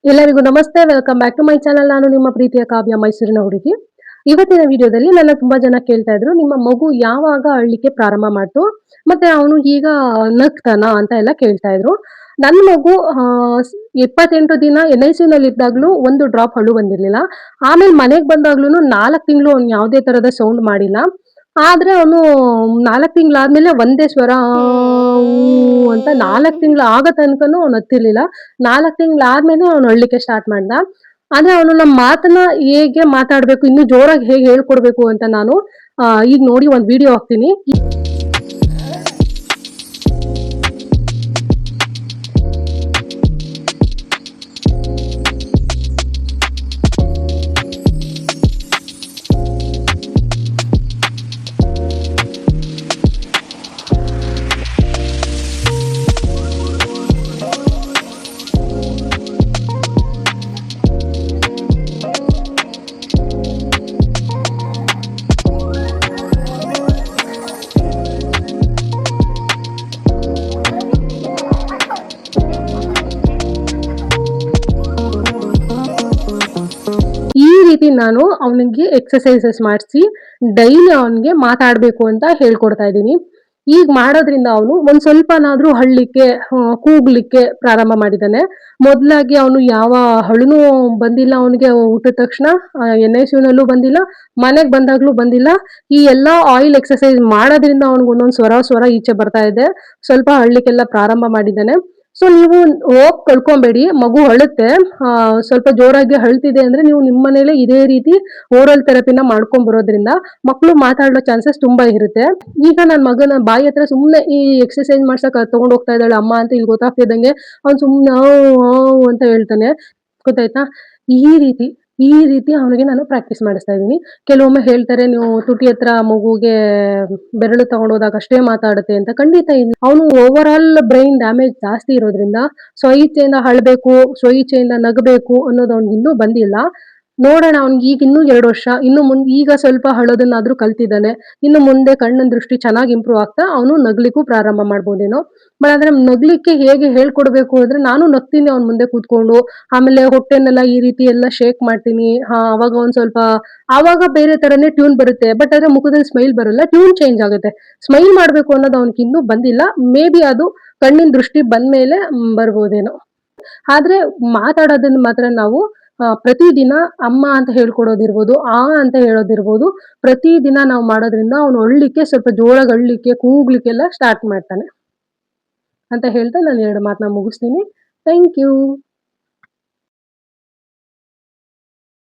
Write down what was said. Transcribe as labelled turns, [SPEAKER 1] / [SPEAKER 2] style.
[SPEAKER 1] ಎಲ್ಲರಿಗೂ ನಮಸ್ತೆ. Welcome back to my channel. ನಾನು ನಿಮ್ಮ ಪ್ರೀತಿಯ ಕಾವ್ಯ, ಮೈಸೂರಿನ ಹುಡುಗಿ. ಇವತ್ತಿನ ವಿಡಿಯೋದಲ್ಲಿ ನನ್ನ ತುಂಬಾ ಜನ ಕೇಳ್ತಾ ಇದ್ರು, ನಿಮ್ಮ ಮಗು ಯಾವಾಗ ಅಳ್ಲಿಕ್ಕೆ ಪ್ರಾರಂಭ ಮಾಡ್ತು? ಮತ್ತೆ ಅವನು ಈಗ ನಗ್ತಾನ ಅಂತ ಎಲ್ಲ ಕೇಳ್ತಾ ಇದ್ರು. ನನ್ನ ಮಗು 28 ದಿನ NICU ಇದ್ದಾಗ್ಲೂ ಒಂದು ಡ್ರಾಪ್ ಅಳು ಬಂದಿರ್ಲಿಲ್ಲ. ಆಮೇಲೆ ಮನೆಗೆ ಬಂದಾಗ್ಲೂನು 4 ತಿಂಗಳು ಅವ್ನು ಯಾವುದೇ ತರದ ಸೌಂಡ್ ಮಾಡಿಲ್ಲ. ಆದ್ರೆ ಅವನು 4 ತಿಂಗಳಾದ್ಮೇಲೆ ಒಂದೇ ಸ್ವರ ಊ ಅಂತ 4 ತಿಂಗಳು ಆಗೋ ತನಕನೂ ಅವ್ನು ಅತ್ತಿರ್ಲಿಲ್ಲ. 4 ತಿಂಗಳಾದ್ಮೇಲೆ ಅವ್ನು ಅಳ್ಲಿಕ್ಕೆ ಸ್ಟಾರ್ಟ್ ಮಾಡ್ದ. ಆದ್ರೆ ಅವನು ನಮ್ಮ ಮಾತನ್ನ ಹೇಗೆ ಮಾತಾಡ್ಬೇಕು, ಇನ್ನೂ ಜೋರಾಗಿ ಹೇಗೆ ಹೇಳ್ಕೊಡ್ಬೇಕು ಅಂತ ನಾನು ಈಗ ನೋಡಿ ಒಂದು ವಿಡಿಯೋ ಹಾಕ್ತೀನಿ. ಈ ರೀತಿ ನಾನು ಅವನಿಗೆ ಎಕ್ಸರ್ಸೈಸಸ್ ಮಾಡಿಸಿ ಡೈಲಿ ಅವನಿಗೆ ಮಾತಾಡಬೇಕು ಅಂತ ಹೇಳ್ಕೊಡ್ತಾ ಇದ್ದೀನಿ. ಈಗ ಮಾಡೋದ್ರಿಂದ ಅವನು ಒಂದ್ ಸ್ವಲ್ಪನಾದ್ರೂ ಹಳ್ಳಿಕ್ಕೆ ಕೂಗ್ಲಿಕ್ಕೆ ಪ್ರಾರಂಭ ಮಾಡಿದ್ದಾನೆ. ಮೊದಲಾಗಿ ಅವನು ಯಾವ ಹಳುನು ಬಂದಿಲ್ಲ ಅವನಿಗೆ ಹುಟ್ಟಿದ ತಕ್ಷಣ. NICU ನಲ್ಲೂ ಬಂದಿಲ್ಲ, ಮನೆಗೆ ಬಂದಾಗ್ಲೂ ಬಂದಿಲ್ಲ. ಈ ಎಲ್ಲಾ ಆಯಿಲ್ ಎಕ್ಸರ್ಸೈಸ್ ಮಾಡೋದ್ರಿಂದ ಅವನಿಗೆ ಒಂದೊಂದು ಸ್ವರ ಈಚೆ ಬರ್ತಾ ಇದೆ. ಸ್ವಲ್ಪ ಹಳ್ಳಿಕ್ಕೆಲ್ಲ ಪ್ರಾರಂಭ ಮಾಡಿದ್ದಾನೆ. ಸೊ ನೀವು ಹೋಗ್ ಕಳ್ಕೊಂಬೇಡಿ. ಮಗು ಅಳುತ್ತೆ, ಸ್ವಲ್ಪ ಜೋರಾಗಿ ಅಳ್ತಿದೆ ಅಂದ್ರೆ ನೀವು ನಿಮ್ಮ ಮನೇಲೆ ಇದೇ ರೀತಿ ಓರಲ್ ಥೆರಪಿನ ಮಾಡ್ಕೊಂಡ್ ಬರೋದ್ರಿಂದ ಮಕ್ಕಳು ಮಾತಾಡೋ ಚಾನ್ಸಸ್ ತುಂಬಾ ಇರುತ್ತೆ. ಈಗ ನನ್ನ ಮಗನ ಬಾಯಿ ಹತ್ರ ಸುಮ್ನೆ ಈ ಎಕ್ಸರ್ಸೈಸ್ ಮಾಡ್ಸಕ್ ತಗೊಂಡ್ ಹೋಗ್ತಾ ಇದ್ದಾಳೆ ಅಮ್ಮ ಅಂತ ಇಲ್ಲಿ ಗೊತ್ತಾಗ್ತಿದ್ದಂಗೆ ಅವ್ನು ಸುಮ್ನೆ ಆವ್ ಆವ್ ಅಂತ ಹೇಳ್ತಾನೆ. ಗೊತ್ತಾಯ್ತಾ? ಈ ರೀತಿ ಈ ರೀತಿ ಅವನಿಗೆ ನಾನು ಪ್ರಾಕ್ಟೀಸ್ ಮಾಡಿಸ್ತಾ ಇದ್ದೀನಿ. ಕೆಲವೊಮ್ಮೆ ಹೇಳ್ತಾರೆ, ನೀವು ತುಟಿ ಹತ್ರ ಮಗುಗೆ ಬೆರಳು ತಗೊಂಡೋದಾಗ ಅಷ್ಟೇ ಮಾತಾಡುತ್ತೆ ಅಂತ. ಖಂಡಿತ ಇಲ್ಲ. ಅವನು ಓವರ್ ಆಲ್ ಬ್ರೈನ್ ಡ್ಯಾಮೇಜ್ ಜಾಸ್ತಿ ಇರೋದ್ರಿಂದ ಸ್ವಇಚ್ಛೆಯಿಂದ ಅಳ್ಬೇಕು, ಸ್ವಇಚ್ಛೆಯಿಂದ ನಗಬೇಕು ಅನ್ನೋದು ಅವ್ನಿಗೆ ಇನ್ನೂ ಬಂದಿಲ್ಲ. ನೋಡೋಣ, ಅವ್ನಿಗೆ ಈಗ ಇನ್ನೂ 2 ವರ್ಷ. ಇನ್ನು ಮುಂದೆ ಈಗ ಸ್ವಲ್ಪ ಅಳೋದನ್ನಾದ್ರೂ ಕಲ್ತಿದ್ದಾನೆ. ಇನ್ನು ಮುಂದೆ ಕಣ್ಣಿನ ದೃಷ್ಟಿ ಚೆನ್ನಾಗಿ ಇಂಪ್ರೂವ್ ಆಗ್ತಾ ಅವನು ನಗ್ಲಿಕ್ಕೂ ಪ್ರಾರಂಭ ಮಾಡ್ಬೋದೇನೋ. ಆದ್ರೆ ನಗ್ಲಿಕ್ಕೆ ಹೇಗೆ ಹೇಳ್ಕೊಡ್ಬೇಕು ಅಂದ್ರೆ, ನಾನು ನಗ್ತೀನಿ ಅವ್ನ ಮುಂದೆ ಕೂತ್ಕೊಂಡು. ಆಮೇಲೆ ಹೊಟ್ಟೆನೆಲ್ಲ ಈ ರೀತಿ ಎಲ್ಲ ಶೇಕ್ ಮಾಡ್ತೀನಿ. ಅವಾಗ ಒಂದ್ ಸ್ವಲ್ಪ ಆವಾಗ ಬೇರೆ ತರನೇ ಟ್ಯೂನ್ ಬರುತ್ತೆ. ಬಟ್ ಆದ್ರೆ ಮುಖದಲ್ಲಿ ಸ್ಮೈಲ್ ಬರಲ್ಲ, ಟ್ಯೂನ್ ಚೇಂಜ್ ಆಗುತ್ತೆ. ಸ್ಮೈಲ್ ಮಾಡ್ಬೇಕು ಅನ್ನೋದು ಅವ್ನಿಗೆ ಇನ್ನೂ ಬಂದಿಲ್ಲ. ಮೇ ಬಿ ಅದು ಕಣ್ಣಿನ ದೃಷ್ಟಿ ಬಂದ್ಮೇಲೆ ಬರ್ಬೋದೇನೋ. ಆದ್ರೆ ಮಾತಾಡೋದನ್ನ ಮಾತ್ರ ನಾವು ಪ್ರತಿದಿನ ಅಮ್ಮ ಅಂತ ಹೇಳ್ಕೊಡೋದಿರ್ಬೋದು, ಅಂತ ಹೇಳೋದಿರ್ಬೋದು, ಪ್ರತಿದಿನ ನಾವು ಮಾಡೋದ್ರಿಂದ ಅವನು ಅಳ್ಲಿಕ್ಕೆ, ಸ್ವಲ್ಪ ಜೋರಾಗಿ ಅಳ್ಲಿಕ್ಕೆ, ಕೂಗ್ಲಿಕ್ಕೆಲ್ಲ ಸ್ಟಾರ್ಟ್ ಮಾಡ್ತಾನೆ ಅಂತ ಹೇಳ್ತಾ ನಾನು 2 ಮಾತನ್ನ ಮುಗಿಸ್ತೀನಿ. Thank you.